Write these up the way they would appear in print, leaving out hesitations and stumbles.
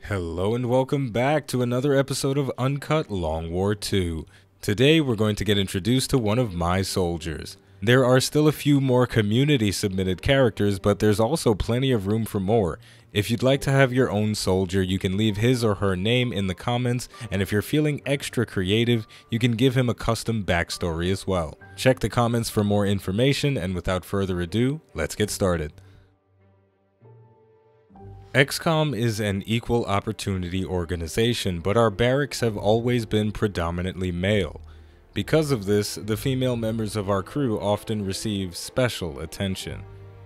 Hello and welcome back to another episode of Uncut Long War 2. Today we're going to get introduced to one of my soldiers. There are still a few more community submitted characters, but there's also plenty of room for more. If you'd like to have your own soldier, you can leave his or her name in the comments, and if you're feeling extra creative, you can give him a custom backstory as well. Check the comments for more information, and without further ado, let's get started. Xcom is an equal opportunity organization, but our barracks have always been predominantly male. Because of this, the female members of our crew often receive special attention.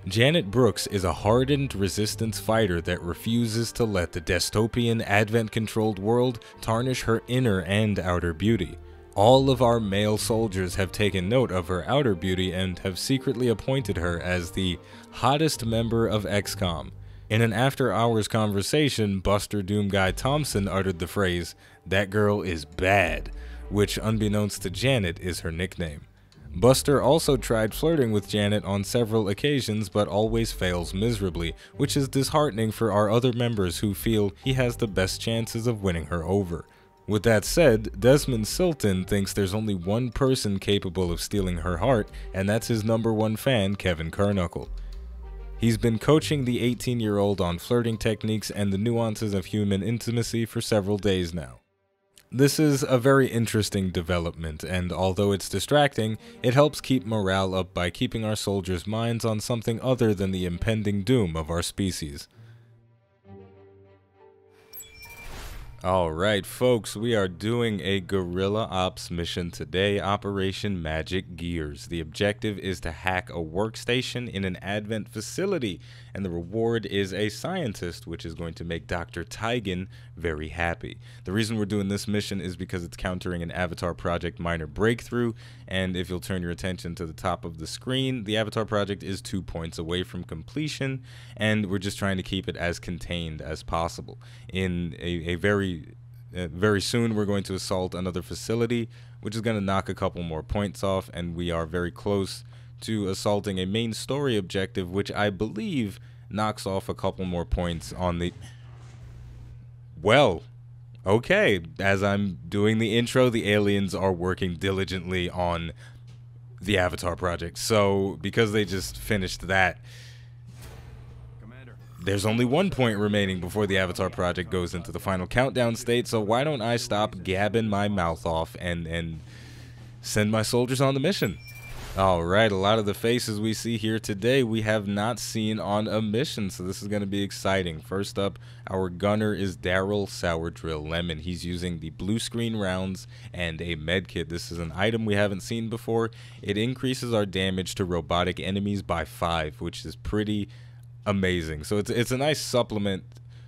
Janet Brooks is a hardened resistance fighter that refuses to let the dystopian advent-controlled world tarnish her inner and outer beauty. All of our male soldiers have taken note of her outer beauty and have secretly appointed her as the hottest member of Xcom. In an after-hours conversation, Buster Doomguy Thompson uttered the phrase, "That girl is bad," which, unbeknownst to Janet, is her nickname. Buster also tried flirting with Janet on several occasions, but always fails miserably, which is disheartening for our other members who feel he has the best chances of winning her over. With that said, Desmond Silton thinks there's only one person capable of stealing her heart, and that's his #1 fan, Kevin Carnuckle. He's been coaching the 18-year-old on flirting techniques and the nuances of human intimacy for several days now. This is a very interesting development, and although it's distracting, it helps keep morale up by keeping our soldiers' minds on something other than the impending doom of our species. Alright folks, we are doing a guerrilla ops mission today, Operation Magic Gears. The objective is to hack a workstation in an Advent facility, and the reward is a scientist, which is going to make Dr. Tigan very happy. The reason we're doing this mission is because it's countering an Avatar Project minor breakthrough, and if you'll turn your attention to the top of the screen, the Avatar Project is 2 points away from completion, and we're just trying to keep it as contained as possible. In very soon we're going to assault another facility, which is going to knock a couple more points off, and we are very close to assaulting a main story objective, which I believe knocks off a couple more points on the... Well, okay, as I'm doing the intro, the aliens are working diligently on the Avatar Project, so because they just finished that, there's only 1 point remaining before the Avatar Project goes into the final countdown state, so why don't I stop gabbing my mouth off and send my soldiers on the mission? Alright, a lot of the faces we see here today we have not seen on a mission, so this is going to be exciting. First up, our gunner is Daryl Sourdrill Lemon. He's using the blue screen rounds and a medkit. This is an item we haven't seen before. It increases our damage to robotic enemies by 5, which is pretty amazing. So it's a nice supplement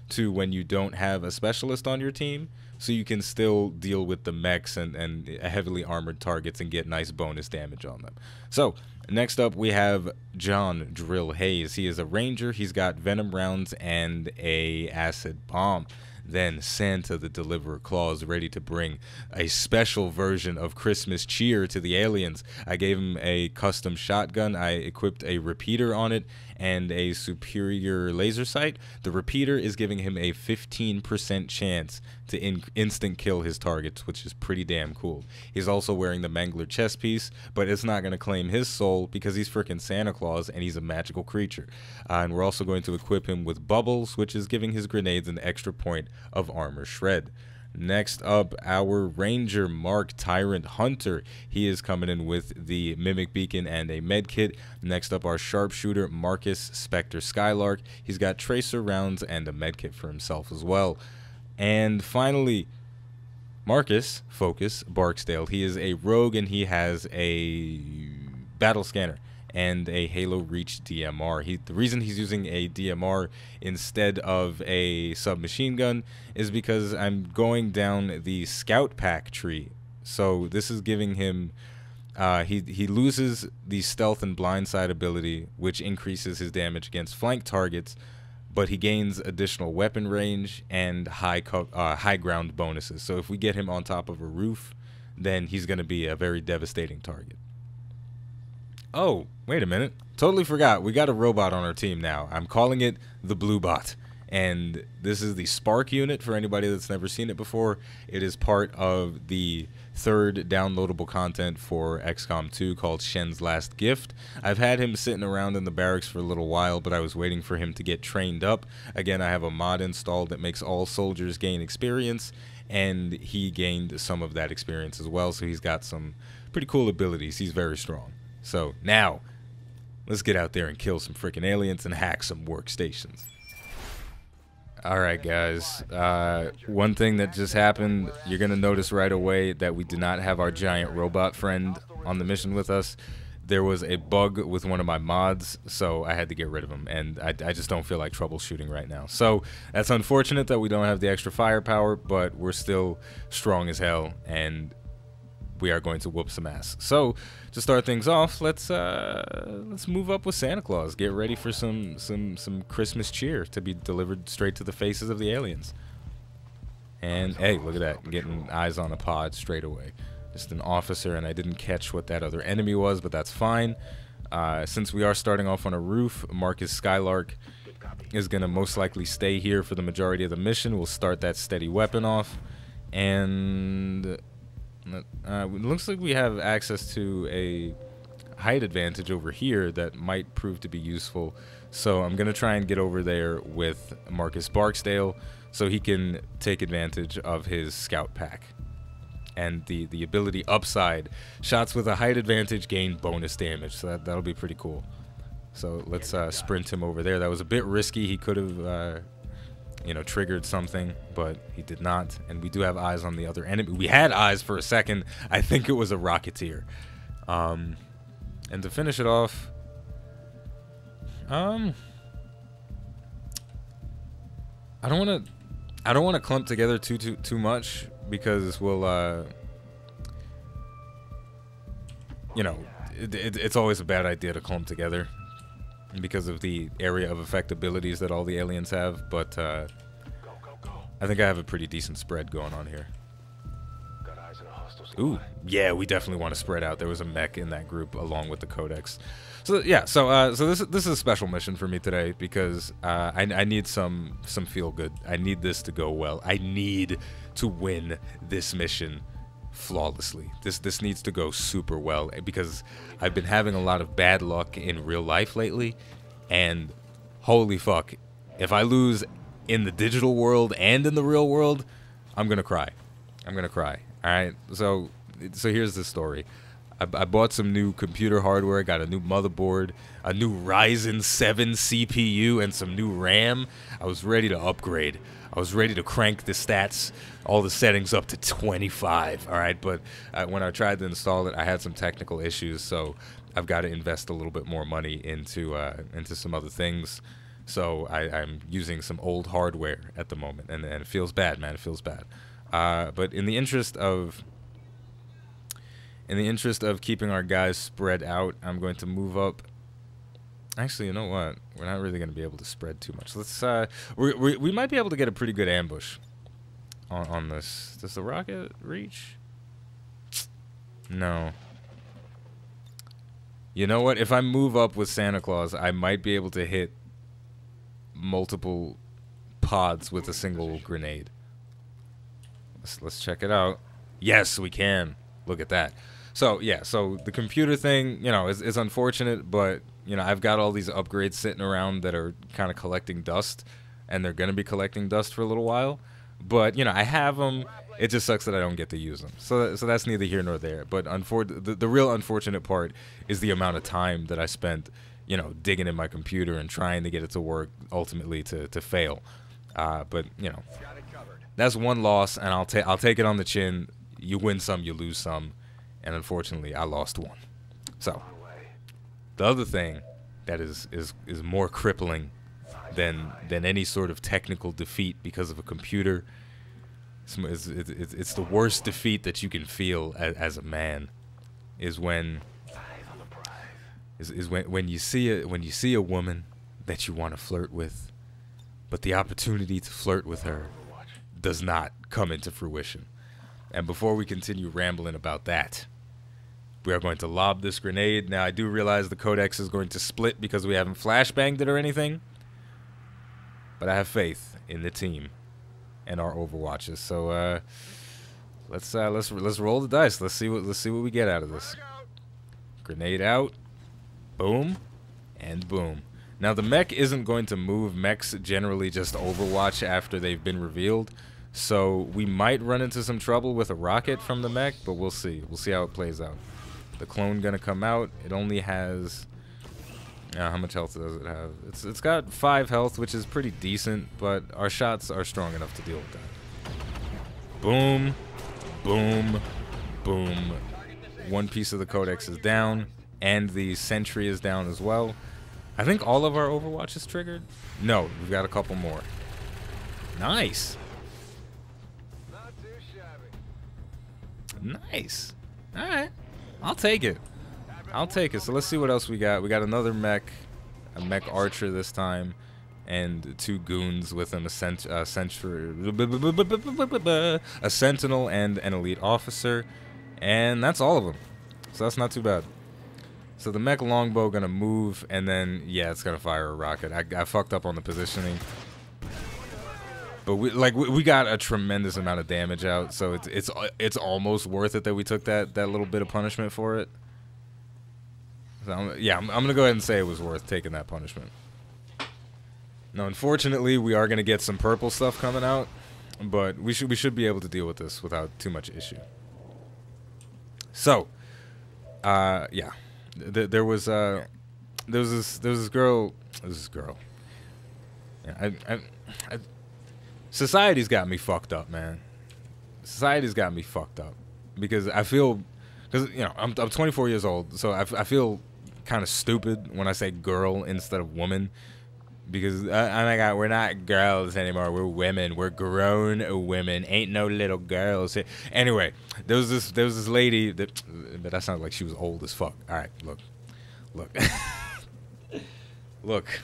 to when you don't have a specialist on your team, so you can still deal with the mechs and heavily armored targets and get nice bonus damage on them. So next up we have John Drill Hayes. He is a ranger. He's got venom rounds and a acid bomb. Then Santa the Deliverer Claus, ready to bring a special version of Christmas cheer to the aliens. I gave him a custom shotgun. I equipped a repeater on it and a superior laser sight. The repeater is giving him a 15% chance to instant kill his targets, which is pretty damn cool. He's also wearing the Mangler chest piece, but it's not going to claim his soul because he's freaking Santa Claus and he's a magical creature. And we're also going to equip him with bubbles, which is giving his grenades an extra point of armor shred. Next up, our Ranger Mark Tyrant Hunter. He is coming in with the Mimic Beacon and a medkit. Next up, our Sharpshooter Marcus Spectre Skylark. He's got tracer rounds and a medkit for himself as well. And finally, Marcus Focus Barksdale. He is a rogue and he has a battle scanner and a Halo Reach DMR. The reason he's using a DMR instead of a submachine gun is because I'm going down the scout pack tree. So this is giving him, he loses the stealth and blindside ability, which increases his damage against flank targets, but he gains additional weapon range and high ground bonuses. So if we get him on top of a roof, then he's going to be a very devastating target. Oh, wait a minute. Totally forgot. We got a robot on our team now. I'm calling it the Blue Bot. And this is the Spark unit for anybody that's never seen it before. It is part of the third downloadable content for XCOM 2 called Shen's Last Gift. I've had him sitting around in the barracks for a little while, but I was waiting for him to get trained up. Again, I have a mod installed that makes all soldiers gain experience, and he gained some of that experience as well, so he's got some pretty cool abilities. He's very strong. So now, let's get out there and kill some freaking aliens and hack some workstations. Alright guys, one thing that just happened, you're going to notice right away that we do not have our giant robot friend on the mission with us. There was a bug with one of my mods, so I had to get rid of him, and I just don't feel like troubleshooting right now. So that's unfortunate that we don't have the extra firepower, but we're still strong as hell, and we are going to whoop some ass. So to start things off, let's move up with Santa Claus. Get ready for some Christmas cheer to be delivered straight to the faces of the aliens. And hey, look at that, getting eyes on a pod straight away. Just an officer, and I didn't catch what that other enemy was, but that's fine. Since we are starting off on a roof, Marcus Skylark is gonna most likely stay here for the majority of the mission. We'll start that steady weapon off, and it looks like we have access to a height advantage over here that might prove to be useful. So I'm going to try and get over there with Marcus Barksdale so he can take advantage of his scout pack. And the ability upside, shots with a height advantage gain bonus damage. So that'll be pretty cool. So let's sprint him over there. That was a bit risky. He could have you know, triggered something, but he did not. And we do have eyes on the other enemy. We had eyes for a second. I think it was a Rocketeer. And to finish it off, I don't want to clump together too much, because we'll you know, it's always a bad idea to clump together because of the area of effect abilities that all the aliens have, but I think I have a pretty decent spread going on here. Ooh, yeah, we definitely want to spread out. There was a mech in that group along with the Codex. So yeah, so this is a special mission for me today, because I need some feel good. I need this to go well. I need to win this mission flawlessly. This needs to go super well, because I've been having a lot of bad luck in real life lately, and holy fuck, if I lose in the digital world and in the real world, I'm gonna cry. I'm gonna cry. All right, so here's the story. I bought some new computer hardware, got a new motherboard, a new Ryzen 7 CPU, and some new RAM. I was ready to upgrade. I was ready to crank the stats, all the settings up to 25, all right? But when I tried to install it, I had some technical issues, so I've got to invest a little bit more money into some other things. So I'm using some old hardware at the moment, and it feels bad, man. It feels bad. But in the interest of keeping our guys spread out, I'm going to move up. Actually, you know what? We're not really going to be able to spread too much. Let's we might be able to get a pretty good ambush on this. Does the rocket reach? No. You know what? If I move up with Santa Claus, I might be able to hit multiple pods with a single grenade. Let's check it out. Yes, we can. Look at that. So yeah, so the computer thing, you know, is unfortunate, but you know, I've got all these upgrades sitting around that are kind of collecting dust, and they're going to be collecting dust for a little while. But you know, I have them. It just sucks that I don't get to use them. So that's neither here nor there. But the real unfortunate part is the amount of time that I spent, you know, digging in my computer and trying to get it to work, ultimately to fail. But you know, that's one loss, and I'll take it on the chin. You win some, you lose some, and unfortunately, I lost one. So the other thing that is more crippling than any sort of technical defeat because of a computer, it's the worst defeat that you can feel as a man, is when you see a woman that you want to flirt with, but the opportunity to flirt with her does not come into fruition. And before we continue rambling about that, we are going to lob this grenade. Now, I do realize the codex is going to split because we haven't flashbanged it or anything. but I have faith in the team and our Overwatches. So let's roll the dice. Let's see what we get out of this. Grenade out. Boom. And boom. Now the mech isn't going to move. Mechs generally just Overwatch after they've been revealed. So we might run into some trouble with a rocket from the mech, but we'll see. We'll see how it plays out. The clone gonna come out. It only has how much health does it have? It's got 5 health, which is pretty decent, but our shots are strong enough to deal with that. Boom. Boom. Boom. One piece of the codex is down, and the sentry is down as well. I think all of our Overwatch is triggered. No, we've got a couple more. Nice. Nice. Alright. I'll take it. I'll take it. So let's see what else we got. We got another mech. A mech archer this time. And 2 goons with him. A sentinel and an elite officer. And that's all of them. So that's not too bad. So the mech longbow gonna move. And then, yeah, it's gonna fire a rocket. I fucked up on the positioning. But we got a tremendous amount of damage out, so it's almost worth it that we took that little bit of punishment for it. So I'm gonna go ahead and say it was worth taking that punishment. Now, unfortunately, we are gonna get some purple stuff coming out, but we should be able to deal with this without too much issue. So, yeah, there was this girl. Yeah, Society's got me fucked up, man. Society's got me fucked up because I feel, because you know I'm 24 years old, so I feel kind of stupid when I say girl instead of woman, because oh my god, we're not girls anymore. We're women. We're grown women. Ain't no little girls. Anyway, there was this lady that sounded like she was old as fuck. All right, look, look.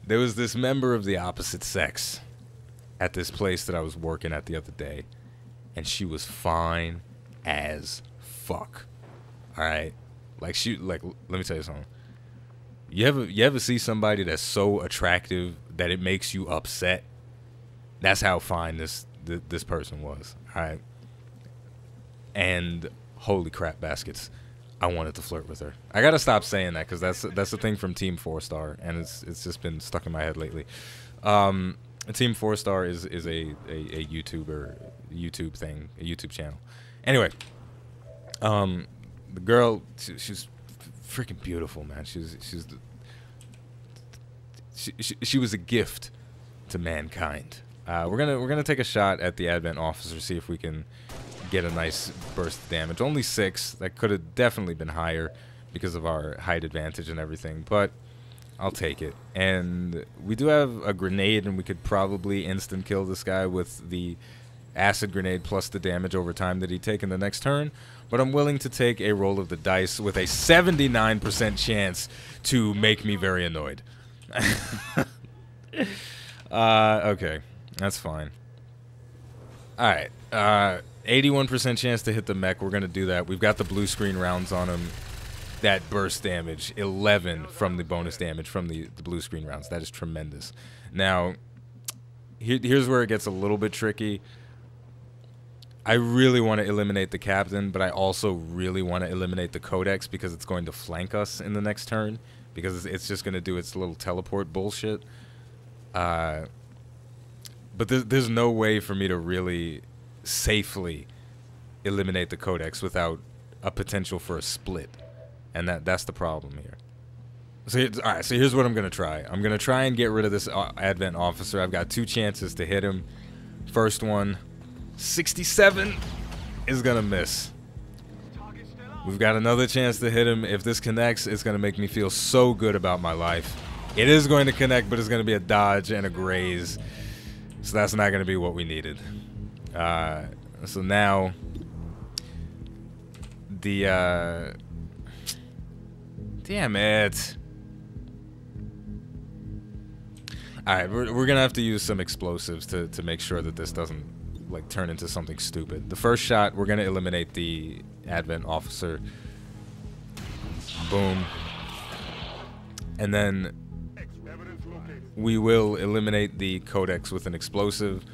There was this member of the opposite sex at this place that I was working at the other day, and she was fine as fuck. All right, let me tell you something. You ever see somebody that's so attractive that it makes you upset? That's how fine this person was. All right, and holy crap baskets, I wanted to flirt with her. I gotta stop saying that because that's the thing from Team 4-Star, and it's just been stuck in my head lately. Team 4-Star is a YouTube thing, a YouTube channel. Anyway, the girl, she's freaking beautiful, man. She was a gift to mankind. We're gonna take a shot at the Advent Officer, see if we can get a nice burst of damage. Only 6. That could have definitely been higher because of our height advantage and everything, but I'll take it. And we do have a grenade, and we could probably instant kill this guy with the acid grenade plus the damage over time that he'd take in the next turn, but I'm willing to take a roll of the dice with a 79% chance to make me very annoyed. Okay, that's fine. Alright, 81% chance to hit the mech. We're going to do that. We've got the blue screen rounds on him. That burst damage, 11 from the bonus damage from the blue screen rounds. That is tremendous. Now, here's where it gets a little bit tricky. I really want to eliminate the captain, but I also really want to eliminate the codex because it's going to flank us in the next turn, because it's just going to do its little teleport bullshit. But there's no way for me to really safely eliminate the codex without a potential for a split, and that's the problem here. So alright, so here's what I'm gonna try. I'm gonna try and get rid of this Advent Officer. I've got 2 chances to hit him. First one, 67 is gonna miss. We've got another chance to hit him. If this connects, it's gonna make me feel so good about my life. It is going to connect, but it's gonna be a dodge and a graze, so that's not gonna be what we needed. So now the damn it. Alright, we're gonna have to use some explosives to make sure that this doesn't like turn into something stupid. The first shot, we're gonna eliminate the Advent Officer. Boom. And then we will eliminate the codex with an explosive.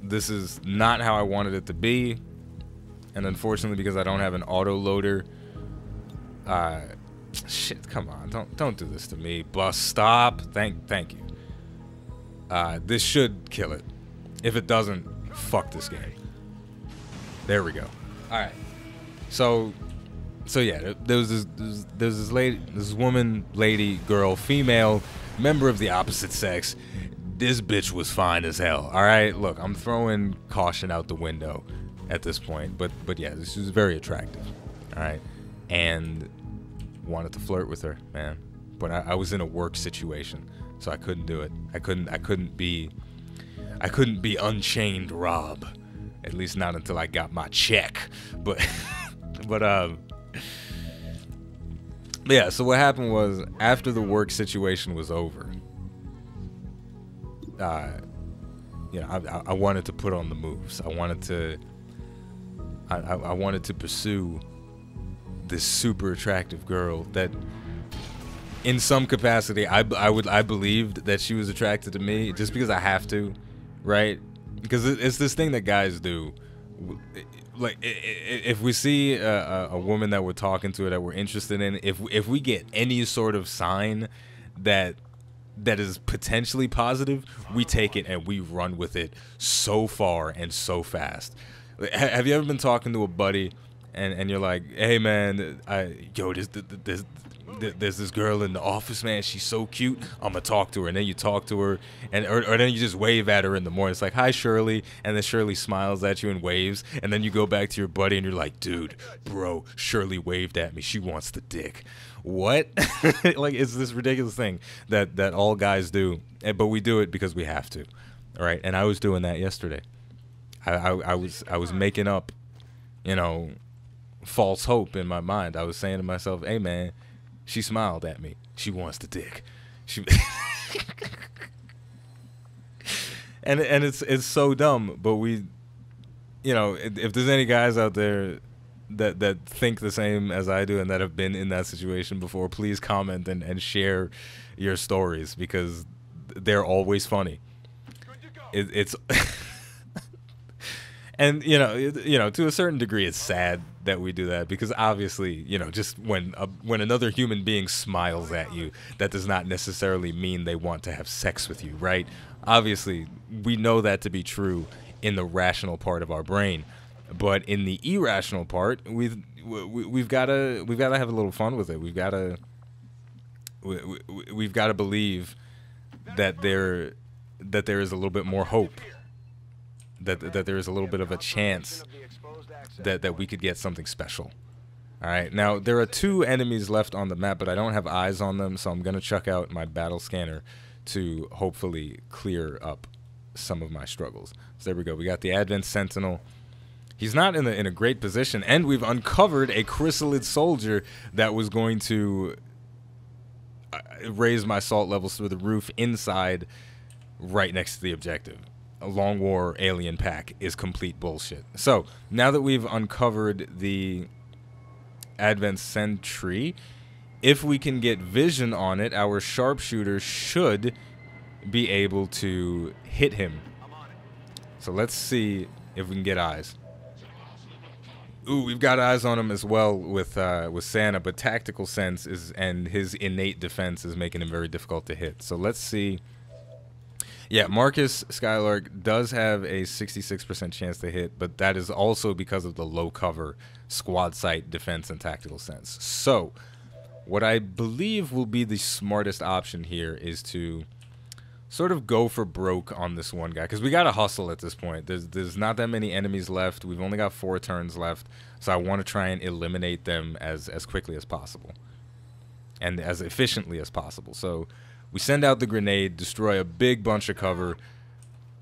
This is not how I wanted it to be, and unfortunately, because I don't have an auto loader, shit, come on, don't do this to me, bus, stop. Thank you. This should kill it. If it doesn't, fuck this game. There we go. All right. So yeah, there was this lady, this woman, lady, girl, female, member of the opposite sex. This bitch was fine as hell. All right, look, I'm throwing caution out the window at this point, but yeah, this was very attractive. All right, and wanted to flirt with her, man, but I was in a work situation, so I couldn't do it. I couldn't be Unchained Rob, at least not until I got my check. But yeah, so what happened was, after the work situation was over, you know, I wanted to put on the moves. I wanted to pursue this super attractive girl that, in some capacity, I believed that she was attracted to me, just because I have to, right? Because it's this thing that guys do. Like, if we see a woman that we're talking to, that we're interested in, if we get any sort of sign that is potentially positive, we take it and we run with it so far and so fast. Have you ever been talking to a buddy and you're like, hey man, there's this girl in the office, man, she's so cute, I'm gonna talk to her. And then you talk to her, and or then you just wave at her in the morning. It's like, hi Shirley, and then Shirley smiles at you and waves, and then you go back to your buddy and you're like, dude, bro, Shirley waved at me, she wants the dick. What? Like, it's this ridiculous thing that all guys do, but we do it because we have to. All right, and I was doing that yesterday. I was making up, you know, false hope in my mind. I was saying to myself, hey man, she smiled at me, she wants the dick. She and it's so dumb, but we, you know, if there's any guys out there that think the same as I do and that have been in that situation before, please comment and share your stories, because they're always funny. It's and you know, to a certain degree, it's sad that we do that, because obviously, you know, just when another human being smiles at you, that does not necessarily mean they want to have sex with you, right? Obviously, we know that to be true in the rational part of our brain, but in the irrational part, we've got to have a little fun with it. We've got to believe that there is a little bit more hope, that there is a little bit of a chance that we could get something special. All right, now there are 2 enemies left on the map, but I don't have eyes on them, so I'm gonna chuck out my battle scanner to hopefully clear up some of my struggles. So there we go. We got the Advent Sentinel. He's not in a great position, and we've uncovered a chrysalid soldier that was going to raise my salt levels through the roof inside, right next to the objective. A Long War alien pack is complete bullshit. So now that we've uncovered the Advent Sentry, if we can get vision on it, our sharpshooter should be able to hit him. So let's see if we can get eyes. Ooh, we've got eyes on him as well with Santa, but tactical sense and his innate defense is making him very difficult to hit. So let's see. Yeah, Marcus Skylark does have a 66% chance to hit, but that is also because of the low cover, squad sight, defense, and tactical sense. So, what I believe will be the smartest option here is to sort of go for broke on this one guy, because we got to hustle at this point. There's not that many enemies left. We've only got 4 turns left, so I want to try and eliminate them as quickly as possible and as efficiently as possible. So we send out the grenade, destroy a big bunch of cover,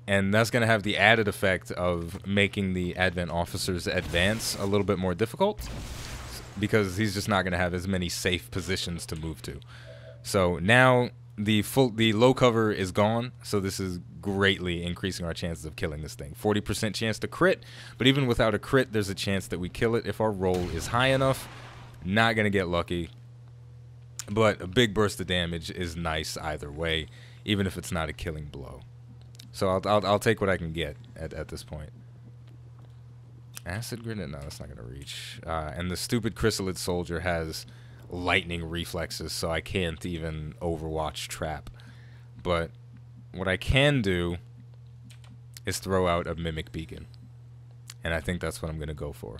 and that's going to have the added effect of making the Advent officer's advance a little bit more difficult, because he's just not going to have as many safe positions to move to. So now the low cover is gone, so this is greatly increasing our chances of killing this thing. 40% chance to crit, but even without a crit, there's a chance that we kill it if our roll is high enough. Not going to get lucky. But a big burst of damage is nice either way. even if it's not a killing blow. So I'll take what I can get at this point. Acid grenade? No, that's not gonna reach. And the stupid chrysalid soldier has lightning reflexes, so I can't even Overwatch trap. But what I can do is throw out a mimic beacon, and I think that's what I'm gonna go for.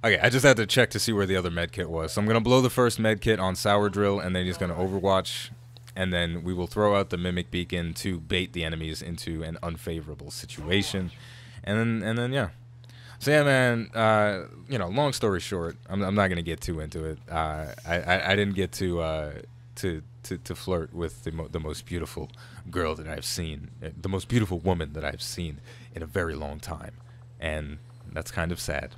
Okay, I just had to check to see where the other medkit was. So I'm gonna blow the first medkit on Sour Drill, and then he's gonna Overwatch, and then we will throw out the mimic beacon to bait the enemies into an unfavorable situation, and then yeah. So yeah, man. You know, long story short, I'm not gonna get too into it. I didn't get to flirt with the most beautiful girl that I've seen, the most beautiful woman that I've seen in a very long time, and that's kind of sad.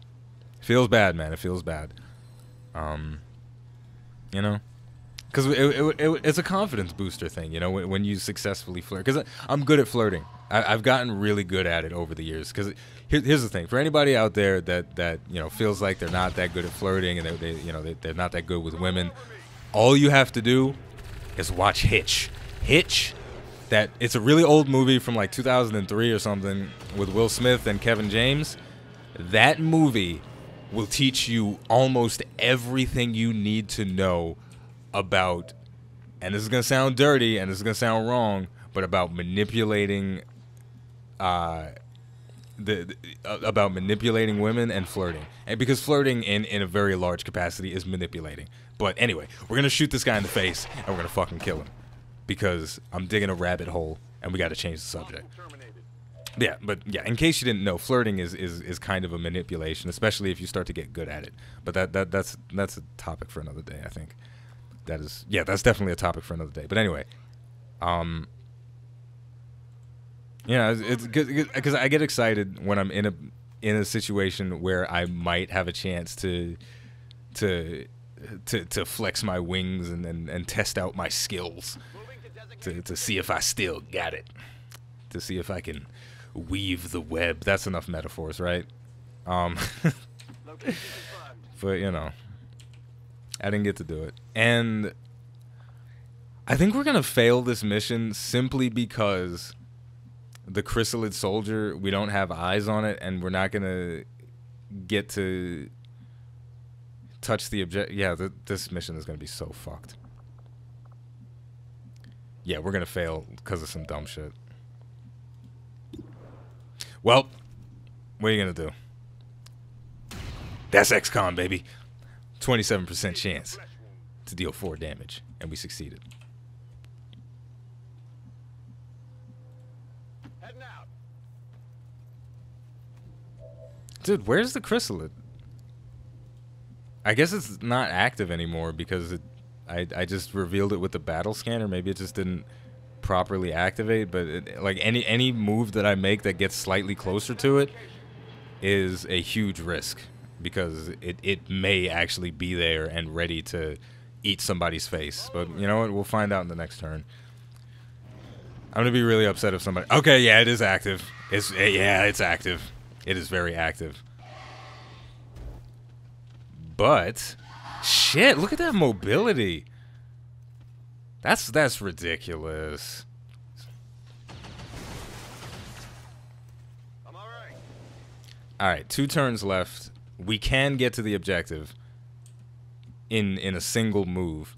It feels bad, man. It feels bad. You know, because it's a confidence booster thing. You know, when you successfully flirt. Because I'm good at flirting. I've gotten really good at it over the years. Because here's the thing: for anybody out there that you know feels like they're not that good at flirting and they're not that good with women, all you have to do is watch Hitch. Hitch. That it's a really old movie from like 2003 or something with Will Smith and Kevin James. That movie will teach you almost everything you need to know about, and this is gonna sound dirty and this is gonna sound wrong, but about manipulating about manipulating women and flirting. And because flirting in a very large capacity is manipulating. But anyway, we're gonna shoot this guy in the face and we're gonna fucking kill him. Because I'm digging a rabbit hole and we gotta change the subject. Yeah, but yeah, in case you didn't know, flirting is kind of a manipulation, especially if you start to get good at it. But that's a topic for another day, I think. That's definitely a topic for another day. But anyway, yeah, it's good because I get excited when I'm in a situation where I might have a chance to flex my wings and test out my skills to see if I still got it, to see if I can weave the web. That's enough metaphors, right? But you know, I didn't get to do it, and I think we're gonna fail this mission simply because the chrysalid soldier, we don't have eyes on it, and we're not gonna get to touch the object. Yeah, this mission is gonna be so fucked. Yeah, we're gonna fail because of some dumb shit. Well, what are you gonna do? That's Xcom, baby. 27% chance to deal 4 damage, and we succeeded. Dude, where's the chrysalid? I guess it's not active anymore because I just revealed it with the battle scanner. Maybe it just didn't properly activate, but like any move that I make that gets slightly closer to it is a huge risk because it may actually be there and ready to eat somebody's face. But you know what? We'll find out in the next turn. I'm gonna be really upset if somebody... Okay, yeah, it is active. Yeah, it's active. It is very active. But shit, look at that mobility. That's ridiculous. I'm all right, 2 turns left. We can get to the objective in a single move,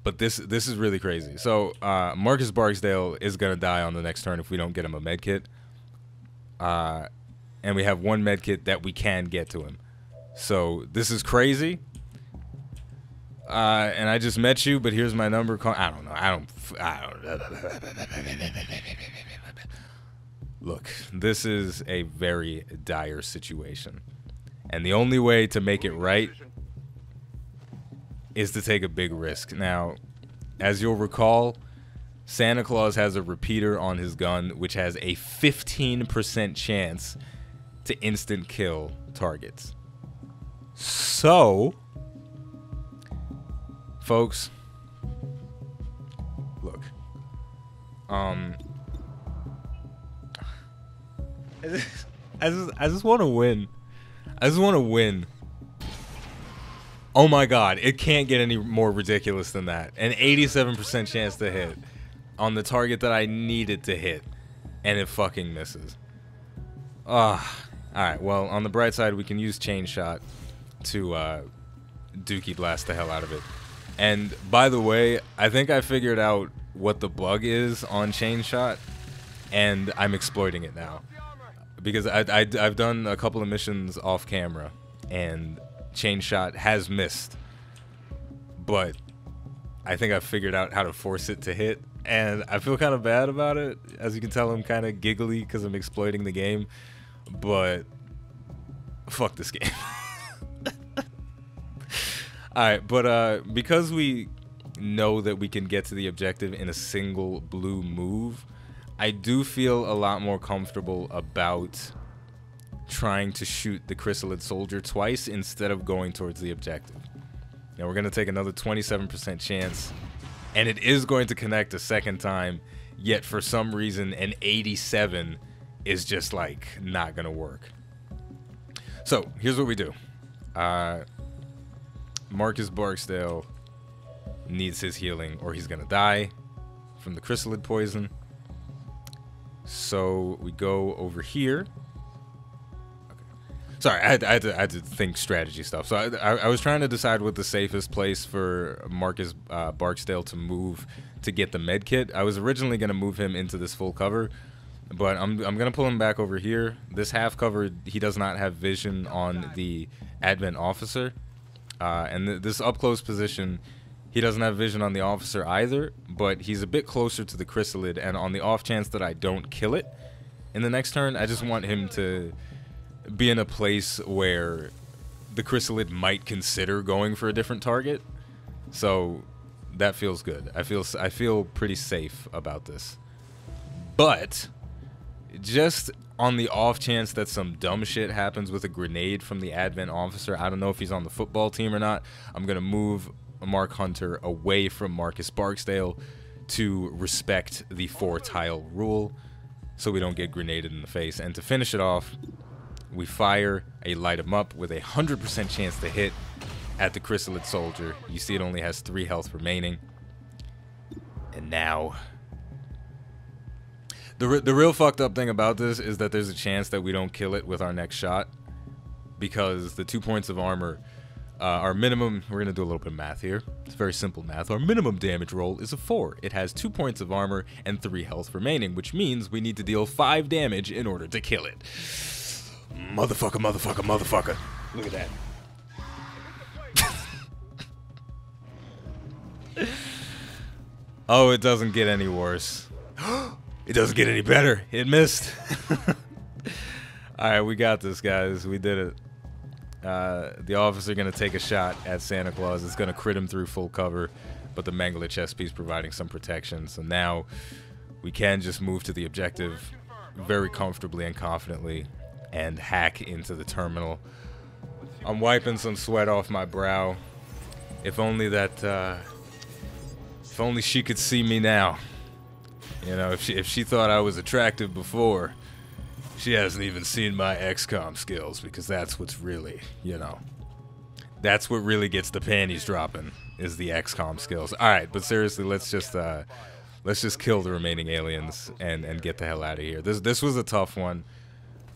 but this is really crazy. So Marcus Barksdale is gonna die on the next turn if we don't get him a medkit. And we have 1 medkit that we can get to him. So this is crazy. And I just met you, but here's my number. I don't know. I don't. Look, this is a very dire situation, and the only way to make it right is to take a big risk. Now, as you'll recall, Santa Claus has a repeater on his gun, which has a 15% chance to instant kill targets. So, folks, look, I just want to win. I just want to win. Oh my god, it can't get any more ridiculous than that. An 87% chance to hit. on the target that I needed to hit, and it fucking misses. Alright, well, on the bright side, we can use Chain Shot to Dookie Blast the hell out of it. And, by the way, I think I figured out what the bug is on Chain Shot, and I'm exploiting it now. Because I've done a couple of missions off camera, and Chain Shot has missed. But I think I figured out how to force it to hit, and I feel kind of bad about it. As you can tell, I'm kind of giggly because I'm exploiting the game, but fuck this game. Alright, but because we know that we can get to the objective in a single blue move, I do feel a lot more comfortable about trying to shoot the Chrysalid Soldier twice instead of going towards the objective. Now we're going to take another 27% chance, and it is going to connect a second time, yet for some reason an 87 is just like not going to work. So here's what we do. Marcus Barksdale needs his healing or he's going to die from the Chrysalid poison. So we go over here. Sorry, I had to think strategy stuff. So I was trying to decide what the safest place for Marcus Barksdale to move to get the med kit. I was originally going to move him into this full cover, but I'm going to pull him back over here. This half cover, he does not have vision on the Advent officer. And this up close position, he doesn't have vision on the officer either, but he's a bit closer to the Chrysalid, and on the off chance that I don't kill it in the next turn, I just want him to be in a place where the Chrysalid might consider going for a different target. So that feels good. I feel pretty safe about this. But just on the off chance that some dumb shit happens with a grenade from the Advent officer, I don't know if he's on the football team or not, I'm gonna move Mark Hunter away from Marcus Barksdale to respect the 4-tile rule so we don't get grenaded in the face. And to finish it off, we fire a light him up with a 100% chance to hit at the Chrysalid Soldier. You see it only has 3 health remaining. And now, the real fucked up thing about this is that there's a chance that we don't kill it with our next shot, because the 2 points of armor, our minimum, we're going to do a little bit of math here. It's very simple math. Our minimum damage roll is a 4. It has 2 points of armor and 3 health remaining, which means we need to deal 5 damage in order to kill it. Motherfucker, motherfucker, motherfucker. Look at that. Oh, it doesn't get any worse. It doesn't get any better. It missed. Alright, we got this, guys. We did it. The officer going to take a shot at Santa Claus. It's going to crit him through full cover, but the Manglich SP is providing some protection. So now we can just move to the objective very comfortably and confidently and hack into the terminal. I'm wiping some sweat off my brow. If only that, if only she could see me now. You know, if she thought I was attractive before, she hasn't even seen my Xcom skills, because that's what's really, you know, that's what really gets the panties dropping, is the Xcom skills. All right, but seriously, let's just kill the remaining aliens and get the hell out of here. This was a tough one.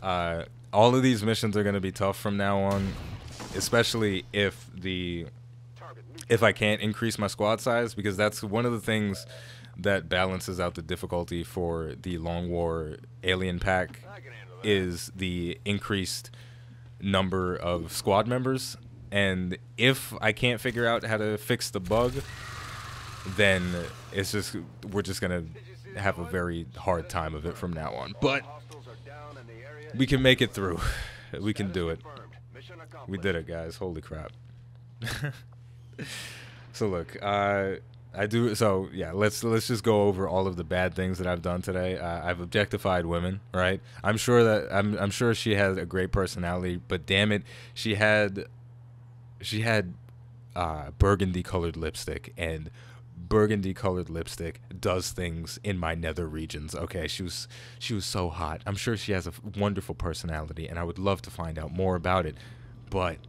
All of these missions are going to be tough from now on, especially if I can't increase my squad size, because that's one of the things that balances out the difficulty for the Long War alien pack, is the increased number of squad members. And if I can't figure out how to fix the bug, then we're just gonna have a very hard time of it from now on. But we can make it through. We can do it. We did it, guys. Holy crap. So look, so yeah, let's just go over all of the bad things that I've done today. I've objectified women, right? I'm sure she had a great personality, but damn it, she had burgundy colored lipstick, and burgundy colored lipstick does things in my nether regions. Okay, she was so hot. I'm sure she has a wonderful personality, and I would love to find out more about it, but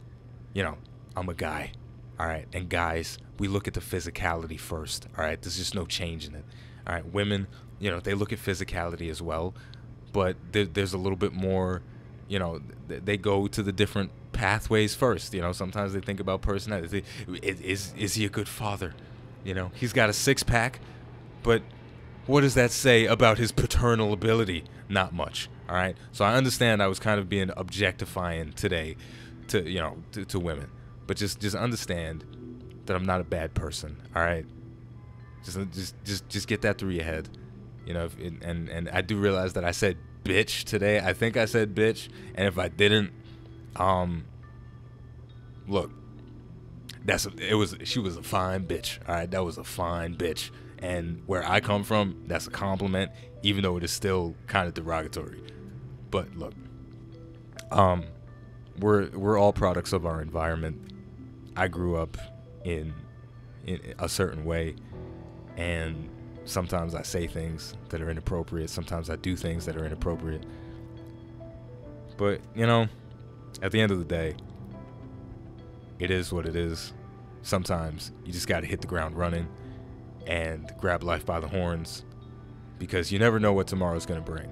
you know, I'm a guy. All right, and guys, we look at the physicality first. All right, there's just no changing it. All right, women, you know, they look at physicality as well, but there's a little bit more, you know, they go to the different pathways first. You know, sometimes they think about personality. Is he a good father? You know, he's got a six-pack, but what does that say about his paternal ability? Not much. All right, so I understand I was kind of being objectifying today to, you know, to women, but just understand that I'm not a bad person. All right, just get that through your head, you know. And I do realize that I said bitch today. I think I said bitch, and if I didn't, look, she was a fine bitch. All right, that was a fine bitch. And where I come from, that's a compliment, even though it is still kind of derogatory. But look, we're all products of our environment. I grew up in a certain way, and sometimes I say things that are inappropriate. Sometimes I do things that are inappropriate. But, you know, at the end of the day, it is what it is. Sometimes you just got to hit the ground running and grab life by the horns, because you never know what tomorrow's going to bring.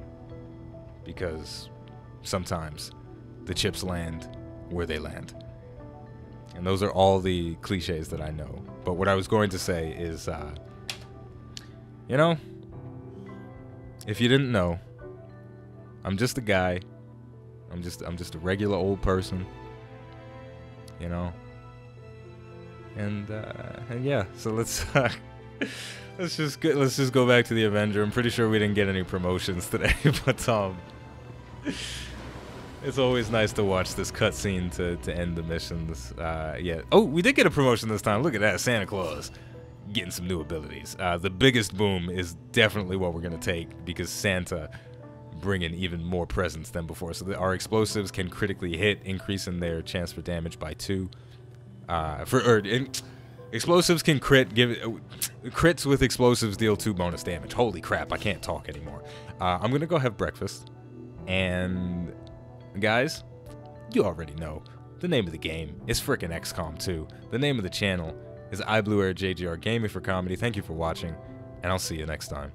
Because sometimes the chips land where they land. And those are all the cliches that I know. But what I was going to say is, you know, if you didn't know, I'm just a guy. I'm just a regular old person, you know. And yeah, so let's just go back to the Avenger. I'm pretty sure we didn't get any promotions today, but it's always nice to watch this cutscene to end the missions. Yeah. Oh, we did get a promotion this time. Look at that, Santa Claus getting some new abilities. The biggest boom is definitely what we're gonna take, because Santa bringing even more presents than before. So our explosives can critically hit, increasing their chance for damage by 2. Explosives can crit. Crits with explosives deal 2 bonus damage. Holy crap! I can't talk anymore. I'm gonna go have breakfast, and guys, you already know the name of the game is frickin' Xcom 2. The name of the channel is iBluairJgR Gaming for Comedy. Thank you for watching, and I'll see you next time.